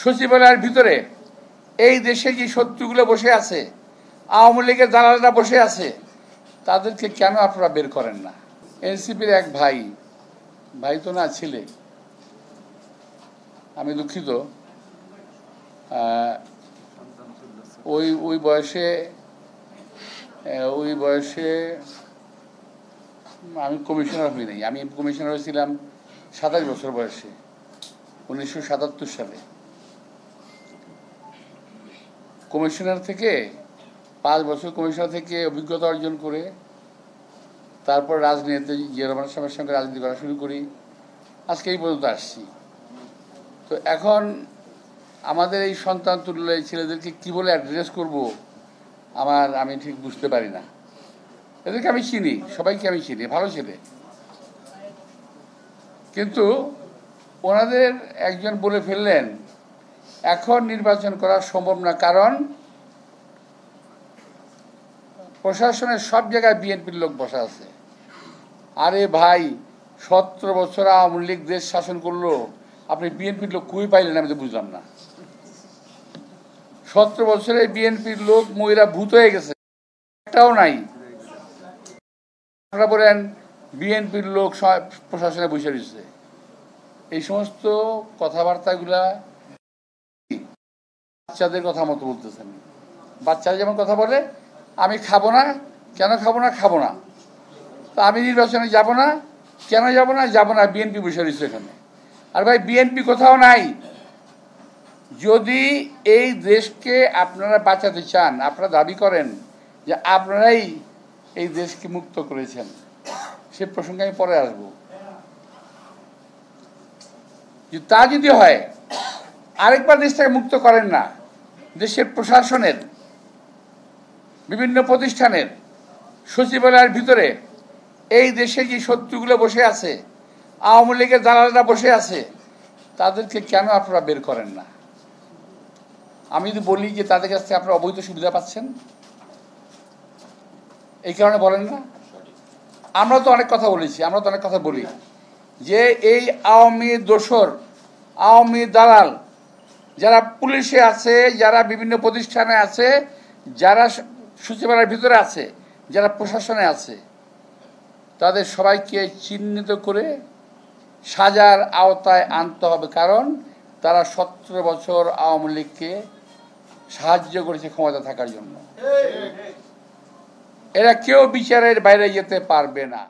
সচিবালয়ের ভিতরে এই দেশে যে শত্রুগুলো বসে আছে, আওয়ামী লীগের দালালরা বসে আছে, তাদেরকে কেন আপনারা বের করেন না? এনসিপির এক ভাই তো না, ছেলে, আমি দুঃখিত, ওই বয়সে আমি কমিশনার হই নাই। আমি কমিশনার হয়েছিলাম 27 বছর বয়সে, 1977 সালে। কমিশনার থেকে 5 বছর কমিশনার থেকে অভিজ্ঞতা অর্জন করে তারপর রাজনীতিতে জিয়া রহমান সাহেবের সঙ্গে রাজনীতি করা শুরু করি, আজকে এই পর্যন্ত আসছি। তো এখন আমাদের এই সন্তান তুল্য এই ছেলেদেরকে কি বলে অ্যাড্রেস করব আমি ঠিক বুঝতে পারি না। এদেরকে আমি চিনি, সবাইকে আমি চিনি, ভালো ছেলে, কিন্তু ওনাদের একজন বলে ফেললেন এখন নির্বাচন করা সম্ভব না, কারণ প্রশাসনের সব জায়গায় বিএনপির লোক বসা আছে। আরে ভাই, 17 বছর আওয়ামী লীগ দেশ শাসন করলো, আপনি বিএনপির লোক কই পাইলেন? আমি তো বুঝলাম না। 17 বছরে বিএনপির লোক মহিলা ভূত হয়ে গেছে, একটাও নাই। আপনারা বলেন বিএনপির লোক প্রশাসনে বসে রয়েছে। এই সমস্ত কথাবার্তাগুলা বাচ্চাদের কথা মতো বলতেছেন। বাচ্চারা যেমন কথা বলে, আমি খাবো না, কেন খাবো না, তো আমি নির্বাচনে যাব না, কেন যাব না, বিএনপি বসে রয়েছে এখানে। আর ভাই, বিএনপি কোথাও নাই। যদি এই দেশকে আপনারা বাঁচাতে চান, আপনারা দাবি করেন যে আপনারাই এই দেশকে মুক্ত করেছেন, সে প্রসঙ্গে আমি পরে আসবো। তা যদি হয়, আরেকবার দেশটাকে মুক্ত করেন না। দেশের প্রশাসনের, বিভিন্ন প্রতিষ্ঠানের, সচিবালয়ের ভিতরে এই দেশে যে শত্রুগুলো বসে আছে, আওয়ামী লীগের দালালরা বসে আছে, তাদেরকে কেন আপনারা বের করেন না? আমি যদি বলি যে তাদের কাছ থেকে আপনারা অবৈধ সুবিধা পাচ্ছেন, এই কারণে বলেন না? আমরা তো অনেক কথা বলেছি, আমরা তো অনেক কথা বলি যে এই আওয়ামী দোসর, আওয়ামী দালাল যারা পুলিশে আছে, যারা বিভিন্ন প্রতিষ্ঠানে আছে, যারা সচিবালয়ের ভিতরে আছে, যারা প্রশাসনে আছে, তাদের সবাইকে চিহ্নিত করে সাজার আওতায় আনতে হবে, কারণ তারা 17 বছর আওয়ামী লীগকে সাহায্য করেছে ক্ষমতা থাকার জন্য। এরা কেউ বিচারের বাইরে যেতে পারবে না।